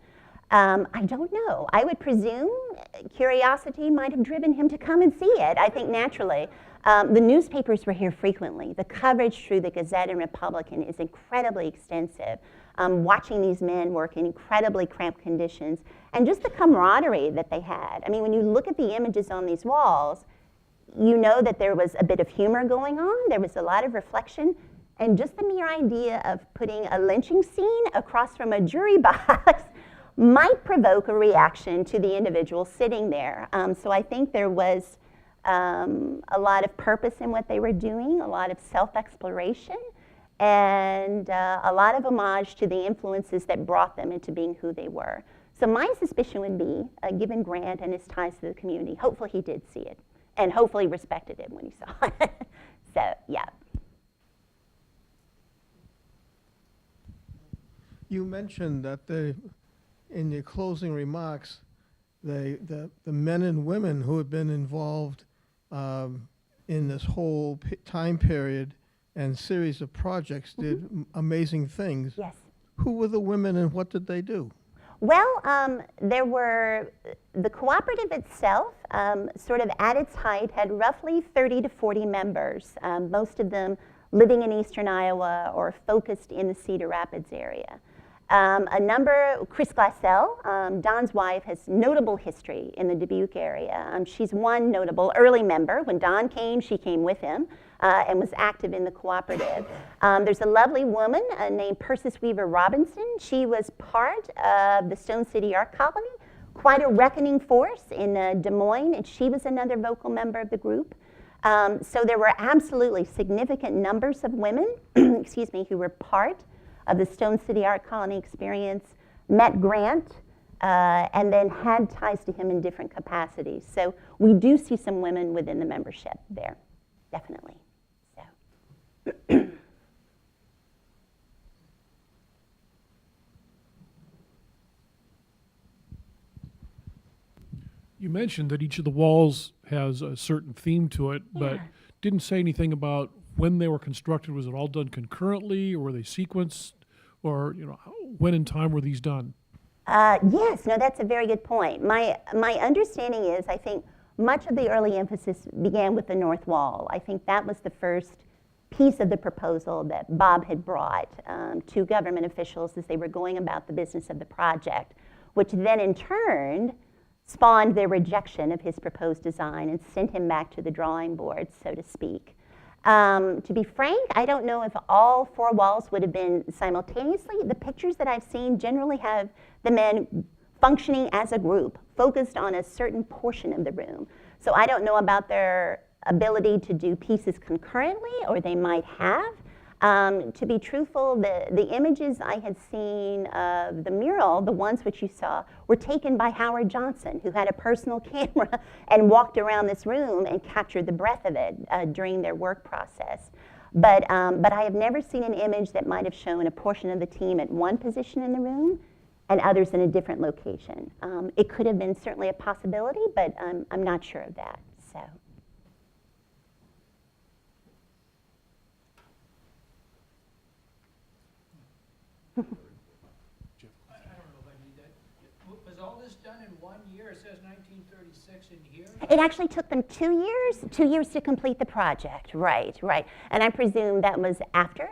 S2: I don't know. I would presume curiosity might have driven him to come and see it, I think naturally. The newspapers were here frequently. The coverage through the Gazette and Republican is incredibly extensive. Watching these men work in incredibly cramped conditions, and just the camaraderie that they had. I mean, when you look at the images on these walls, you know that there was a bit of humor going on. There was a lot of reflection. And just the mere idea of putting a lynching scene across from a jury box might provoke a reaction to the individual sitting there. So I think there was a lot of purpose in what they were doing, a lot of self-exploration, and a lot of homage to the influences that brought them into being who they were. So my suspicion would be, given Grant and his ties to the community, hopefully he did see it, and hopefully respected it when he saw it. So, yeah.
S5: You mentioned that in your closing remarks, the men and women who have been involved in this whole time period and series of projects did amazing things.
S2: Yes.
S5: Who were the women and what did they do?
S2: Well, there were, the cooperative itself, sort of at its height, had roughly 30 to 40 members, most of them living in eastern Iowa or focused in the Cedar Rapids area. Chris Glassell, Don's wife, has notable history in the Dubuque area. She's one notable early member. When Don came, she came with him and was active in the cooperative. There's a lovely woman named Persis Weaver Robinson. She was part of the Stone City Art Colony, quite a reckoning force in Des Moines, and she was another vocal member of the group. So there were absolutely significant numbers of women, excuse me, who were part of the Stone City Art Colony experience, met Grant, and then had ties to him in different capacities. So we do see some women within the membership there, definitely. So.
S6: You mentioned that each of the walls has a certain theme to it, but
S2: Yeah.
S6: didn't say anything about when they were constructed. Was it all done concurrently, or were they sequenced, or when in time were these done?
S2: Yes, no, that's a very good point. My understanding is, I think much of the early emphasis began with the north wall. I think that was the first piece of the proposal that Bob had brought to government officials as they were going about the business of the project, which then in turn spawned their rejection of his proposed design and sent him back to the drawing board, so to speak. To be frank, I don't know if all four walls would have been simultaneously. The pictures that I've seen generally have the men functioning as a group, focused on a certain portion of the room. So I don't know about their ability to do pieces concurrently, or they might have. To be truthful, the images I had seen of the mural, the ones which you saw, were taken by Howard Johnson, who had a personal camera and walked around this room and captured the breadth of it during their work process. But I have never seen an image that might have shown a portion of the team at one position in the room and others in a different location. It could have been certainly a possibility, but I'm not sure of that. So.
S7: I don't know if I need that. Was all this done in 1 year? It says 1936 in here.
S2: It actually took them 2 years to complete the project. Right. And I presume that was after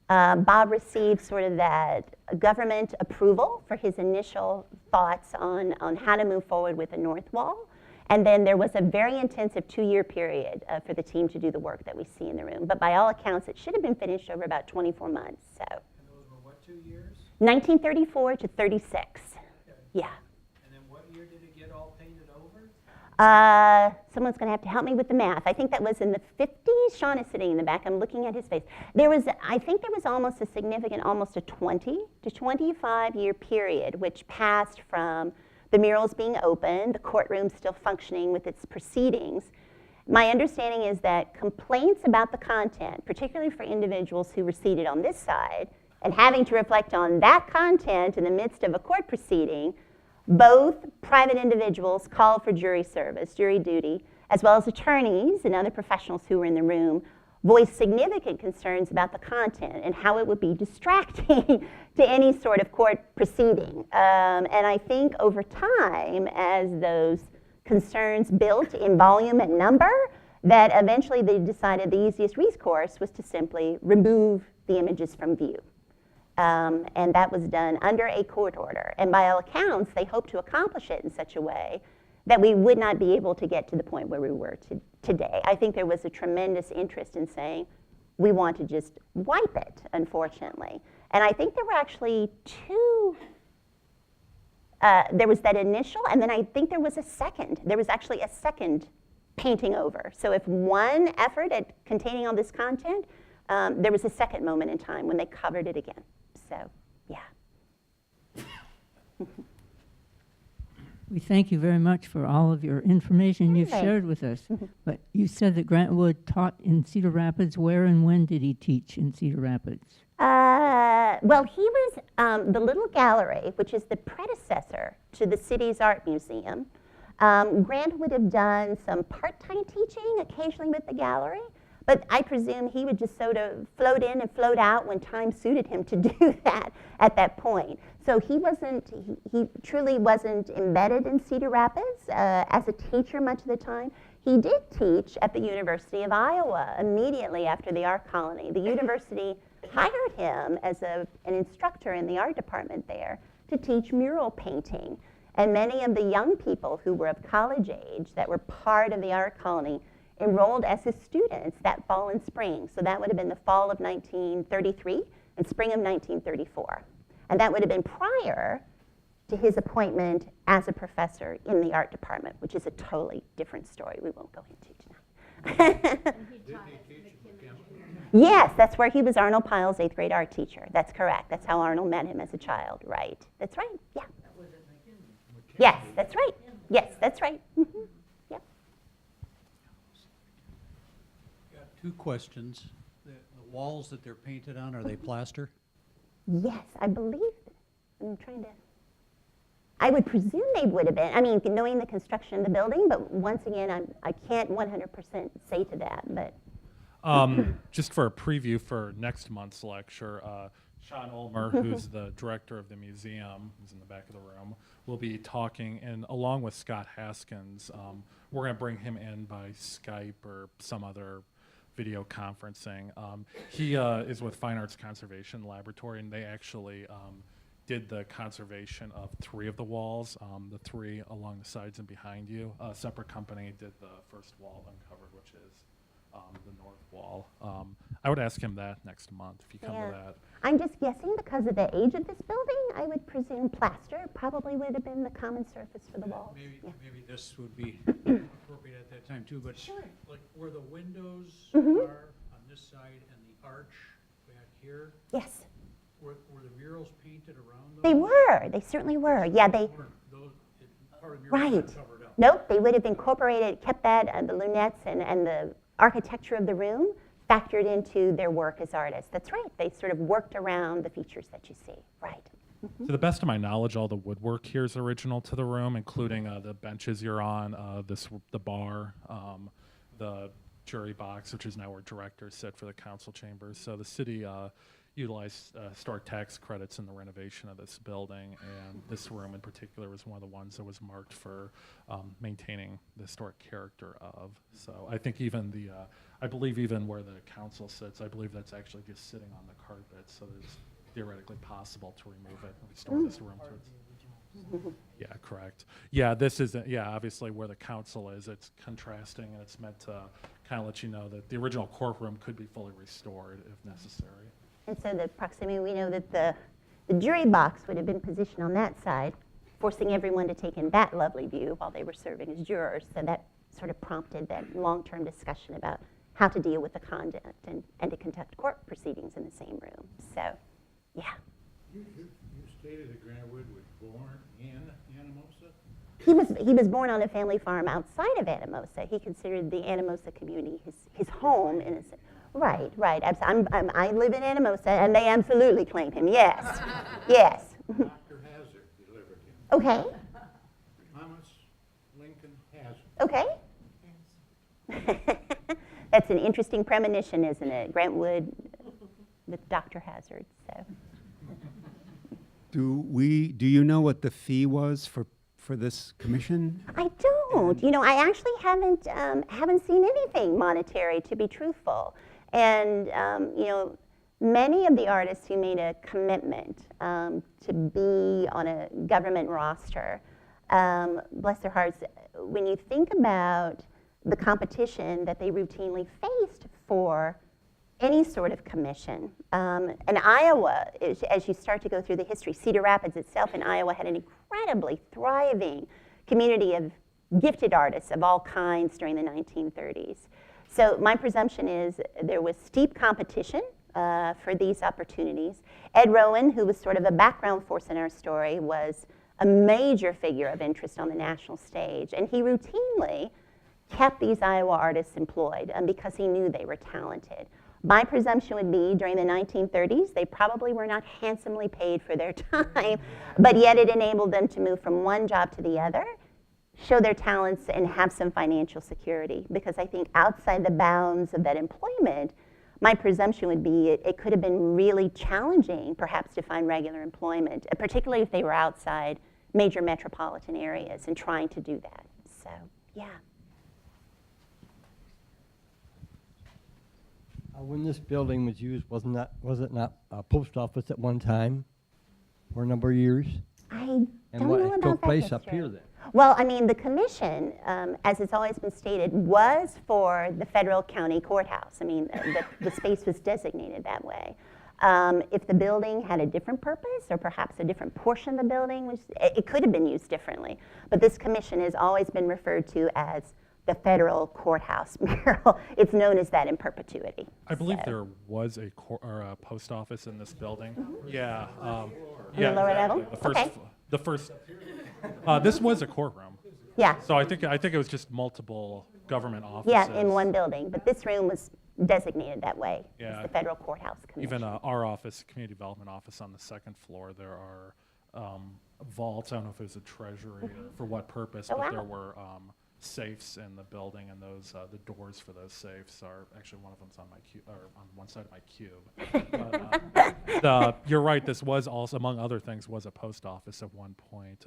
S2: Bob received sort of that government approval for his initial thoughts on how to move forward with the North Wall. And then there was a very intensive 2-year period for the team to do the work that we see in the room. But by all accounts, it should have been finished over about 24 months. So.
S7: And those were what, 2 years?
S2: 1934 to 36.
S7: Okay.
S2: Yeah.
S7: And then what year did it get all painted over?
S2: Someone's going to have to help me with the math. I think that was in the 50s. Sean is sitting in the back. I'm looking at his face. I think there was almost a significant, almost a 20 to 25 year period, which passed from the murals being open, the courtroom still functioning with its proceedings. My understanding is that complaints about the content, particularly for individuals who were seated on this side, and having to reflect on that content in the midst of a court proceeding, both private individuals called for jury service, jury duty, as well as attorneys and other professionals who were in the room, voiced significant concerns about the content and how it would be distracting to any sort of court proceeding. And I think over time, as those concerns built in volume and number, that eventually they decided the easiest recourse was to simply remove the images from view. And that was done under a court order. And by all accounts, they hoped to accomplish it in such a way that we would not be able to get to the point where we were today. I think there was a tremendous interest in saying, we want to just wipe it, unfortunately. And I think there were actually two, there was that initial, and then I think there was a second. There was actually a second painting over. So if one effort at containing all this content, there was a second moment in time when they covered it again. So, yeah.
S8: We thank you very much for all of your information you've
S2: Sure.
S8: shared with us. But you said that Grant Wood taught in Cedar Rapids. Where and when did he teach in Cedar Rapids?
S2: Well, he was the Little Gallery, which is the predecessor to the city's art museum. Grant would have done some part-time teaching occasionally with the gallery, but I presume he would just sort of float in and float out when time suited him to do that at that point. So he truly wasn't embedded in Cedar Rapids as a teacher much of the time. He did teach at the University of Iowa immediately after the art colony. The university hired him as an instructor in the art department there to teach mural painting. And many of the young people who were of college age that were part of the art colony enrolled as his students that fall and spring. So that would have been the fall of 1933 and spring of 1934. And that would have been prior to his appointment as a professor in the art department, which is a totally different story we won't go into tonight. Yes, that's where he was Arnold Pyle's 8th grade art teacher. That's correct. That's how Arnold met him as a child, right? That's right, yeah. Yes, that's right. Yes, that's right. Mm-hmm. Yep.
S9: Got 2 questions. The walls that they're painted on, are they plaster?
S2: Yes, I believe. I'm trying to. I would presume they would have been. I mean, knowing the construction of the building, but once again, I can't 100% say to that. But
S3: Just for a preview for next month's lecture, Sean Ulmer, who's the director of the museum, who's in the back of the room, will be talking, and along with Scott Haskins, we're going to bring him in by Skype or some other video conferencing. He is with Fine Arts Conservation Laboratory, and they actually did the conservation of 3 of the walls, the 3 along the sides and behind you. A separate company did the first wall uncovered, which is the north wall. I would ask him that next month if you come to that.
S2: I'm just guessing because of the age of this building, I would presume plaster probably would have been the common surface for the walls.
S9: Maybe this would be appropriate at that time too, but like where the windows are on this side and the arch back here,
S2: Yes,
S9: were the murals painted around those?
S2: they were. They certainly were. Yeah, they,
S9: Weren't those, part of the murals
S2: right.
S9: were covered up?
S2: Nope, they would have incorporated, kept that, the lunettes and the architecture of the room factored into their work as artists. That's right. They sort of worked around the features that you see. Right.
S3: To the best of my knowledge, all the woodwork here is original to the room, including the benches you're on, the bar, the jury box, which is now where directors sit for the council chambers. So the city utilized historic tax credits in the renovation of this building, and this room in particular was one of the ones that was marked for maintaining the historic character of. So I think even I believe even where the council sits, I believe that's actually just sitting on the carpet, so that it's theoretically possible to remove it and restore this room to its. Yeah, correct. Yeah, this is, obviously where the council is, it's contrasting, and it's meant to kind of let you know that the original courtroom could be fully restored if necessary.
S2: And so the proximity, we know that the jury box would have been positioned on that side, forcing everyone to take in that lovely view while they were serving as jurors. So that sort of prompted that long-term discussion about how to deal with the conduct and to conduct court proceedings in the same room. So, yeah.
S10: You stated that Grantwood was born in Anamosa?
S2: He was born on a family farm outside of Anamosa. He considered the Anamosa community his home. In a sense. Right. I live in Anamosa, and they absolutely claim him. Yes, yes.
S10: Dr. Hazard delivered him.
S2: Okay.
S10: Thomas Lincoln Hazard.
S2: Okay. That's an interesting premonition, isn't it? Grantwood with Dr. Hazard. So.
S11: Do you know what the fee was for this commission?
S2: I don't. You know, I actually haven't seen anything monetary, to be truthful. And you know, many of the artists who made a commitment to be on a government roster, bless their hearts, when you think about the competition that they routinely faced for any sort of commission. And Iowa, as you start to go through the history, Cedar Rapids itself in Iowa had an incredibly thriving community of gifted artists of all kinds during the 1930s. So my presumption is there was steep competition for these opportunities. Ed Rowan, who was sort of a background force in our story, was a major figure of interest on the national stage, and he routinely kept these Iowa artists employed because he knew they were talented. My presumption would be during the 1930s, they probably were not handsomely paid for their time, but yet it enabled them to move from one job to the other, show their talents, and have some financial security. Because I think outside the bounds of that employment, my presumption would be it could have been really challenging, perhaps, to find regular employment, particularly if they were outside major metropolitan areas and trying to do that. So, yeah.
S12: When this building was used, was it not a post office at one time for a number of years?
S2: I don't
S12: And
S2: know
S12: what
S2: about
S12: took
S2: that
S12: place up
S2: history.
S12: here then?
S2: Well, I mean, the commission, as it's always been stated, was for the federal county courthouse. I mean, the space was designated that way. If the building had a different purpose, or perhaps a different portion of the building, it could have been used differently. But this commission has always been referred to as the federal courthouse mural. It's known as that in perpetuity.
S3: I believe there was a post office in this building. Yeah.
S2: On the lower level?
S3: The first. This was a courtroom.
S2: Yeah.
S3: So I think it was just multiple government offices.
S2: Yeah, in one building. But this room was designated that way.
S3: Yeah.
S2: As the federal courthouse commission.
S3: Even our office, community development office on the second floor, there are vaults. I don't know if it was a treasury or for what purpose, but there were safes in the building, and those the doors for those safes are actually, one of them's on my on one side of my cube. But, you're right. This was also, among other things, was a post office at one point,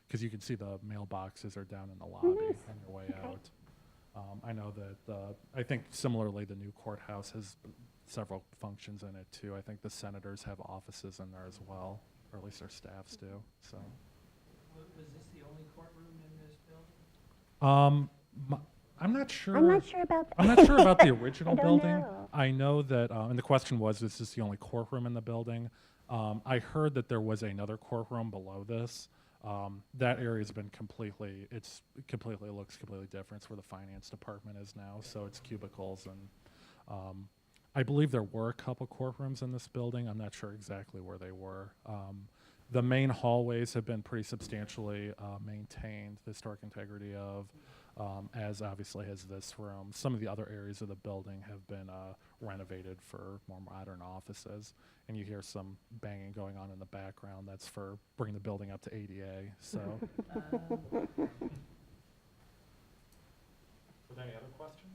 S3: because you can see the mailboxes are down in the lobby on your way out. I know that I think similarly the new courthouse has several functions in it too. I think the senators have offices in there as well, or at least their staffs do. So.
S7: Was this the only courtroom in this building?
S3: I'm not sure.
S2: I'm not sure about that.
S3: I'm not sure about the original
S2: I don't
S3: building.
S2: know.
S3: I know that, and the question was, is this the only courtroom in the building? I heard that there was another courtroom below this. That area's been looks completely different. It's where the finance department is now, so it's cubicles and I believe there were a couple courtrooms in this building. I'm not sure exactly where they were. The main hallways have been pretty substantially maintained, the historic integrity of, as obviously has this room. Some of the other areas of the building have been renovated for more modern offices, and you hear some banging going on in the background. That's for bringing the building up to ADA. So, with any other questions?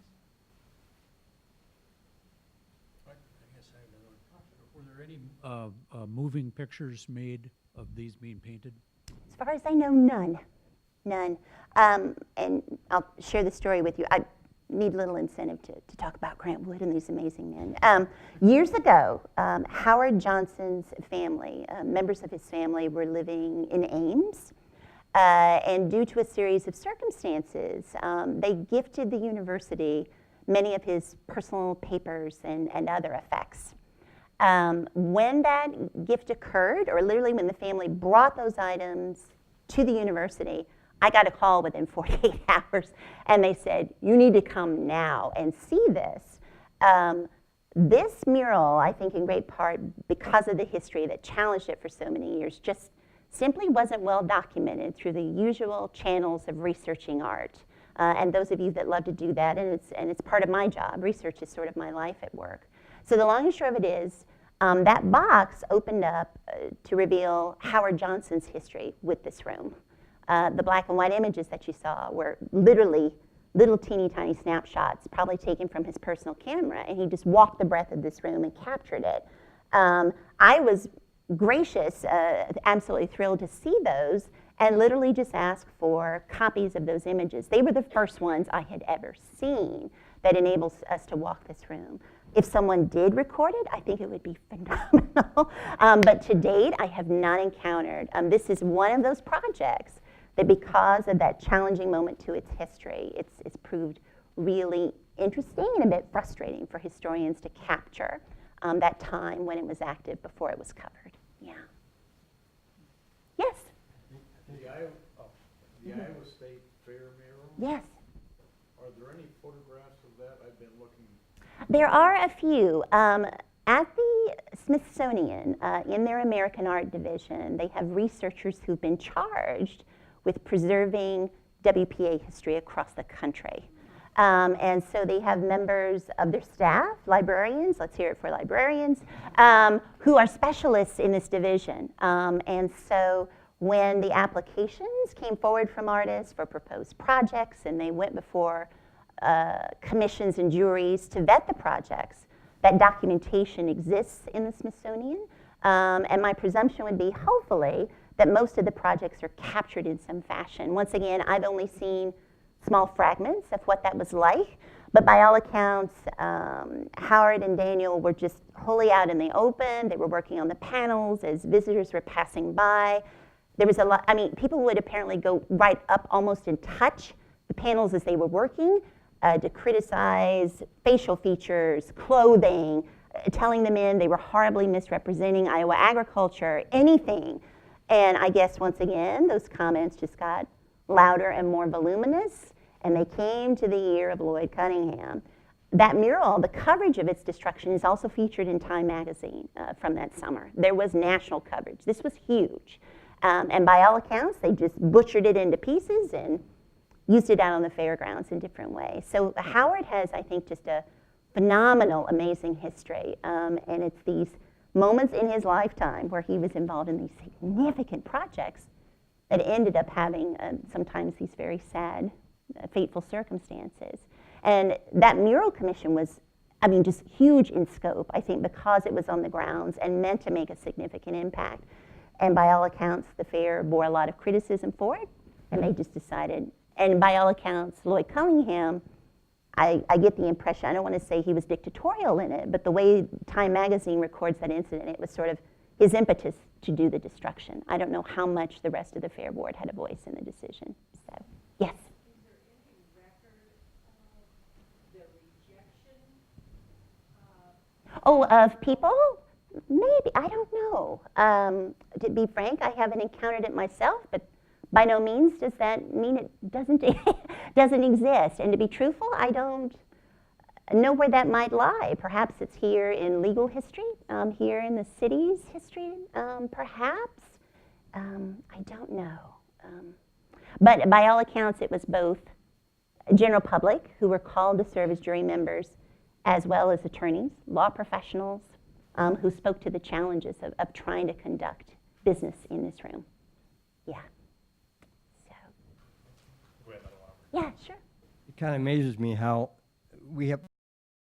S9: I guess I have another question. Were there any moving pictures made of these being painted?
S2: As far as I know, none. None. And I'll share the story with you. I need little incentive to talk about Grant Wood and these amazing men. Years ago, Howard Johnson's family, members of his family, were living in Ames. And due to a series of circumstances, they gifted the university many of his personal papers and other effects. When that gift occurred, or literally when the family brought those items to the university, I got a call within 48 hours, and they said, you need to come now and see this. This mural, I think in great part because of the history that challenged it for so many years, just simply wasn't well documented through the usual channels of researching art. And those of you that love to do that, and it's part of my job, research is sort of my life at work. So the long and short of it is, that box opened up to reveal Howard Johnson's history with this room. The black and white images that you saw were literally little teeny tiny snapshots, probably taken from his personal camera, and he just walked the breadth of this room and captured it. I was gracious, absolutely thrilled to see those, and literally just asked for copies of those images. They were the first ones I had ever seen that enables us to walk this room. If someone did record it, I think it would be phenomenal. But to date, I have not encountered. This is one of those projects that because of that challenging moment to its history, it's proved really interesting and a bit frustrating for historians to capture that time when it was active before it was covered. Yeah. Yes?
S10: The Iowa State Fair mural?
S2: Yes.
S10: Are there any photographs of that? I've been looking.
S2: There are a few. At the Smithsonian, in their American Art Division, they have researchers who've been charged with preserving WPA history across the country. And so they have members of their staff, librarians, let's hear it for librarians, who are specialists in this division. And so when the applications came forward from artists for proposed projects and they went before commissions and juries to vet the projects, that documentation exists in the Smithsonian. And my presumption would be, hopefully, that most of the projects are captured in some fashion. Once again, I've only seen small fragments of what that was like, but by all accounts, Howard and Daniel were just wholly out in the open. They were working on the panels as visitors were passing by. There was a lot, I mean, people would apparently go right up almost and touch the panels as they were working to criticize facial features, clothing, telling the men they were horribly misrepresenting Iowa agriculture, anything. And I guess, once again, those comments just got louder and more voluminous, and they came to the ear of Lloyd Cunningham. That mural, the coverage of its destruction, is also featured in Time magazine from that summer. There was national coverage. This was huge. And by all accounts, they just butchered it into pieces and used it out on the fairgrounds in different ways. So Howard has, I think, just a phenomenal, amazing history. And it's these moments in his lifetime where he was involved in these significant projects that ended up having sometimes these very sad, fateful circumstances. And that mural commission was, I mean, just huge in scope, I think, because it was on the grounds and meant to make a significant impact. And by all accounts, the fair bore a lot of criticism for it, and they just decided, and by all accounts, Lloyd Cunningham, I get the impression, I don't want to say he was dictatorial in it, but the way Time magazine records that incident, it was sort of his impetus to do the destruction. I don't know how much the rest of the fair board had a voice in the decision. So, yes?
S13: Is there any record of the rejection?
S2: Oh, of people? Maybe, I don't know. To be frank, I haven't encountered it myself, but by no means does that mean it doesn't exist. And to be truthful, I don't, know where that might lie. Perhaps it's here in legal history, here in the city's history, perhaps. I don't know. But by all accounts, it was both general public who were called to serve as jury members, as well as attorneys, law professionals, who spoke to the challenges of trying to conduct business in this room. Yeah. So. Yeah, sure.
S12: It kind of amazes me how we have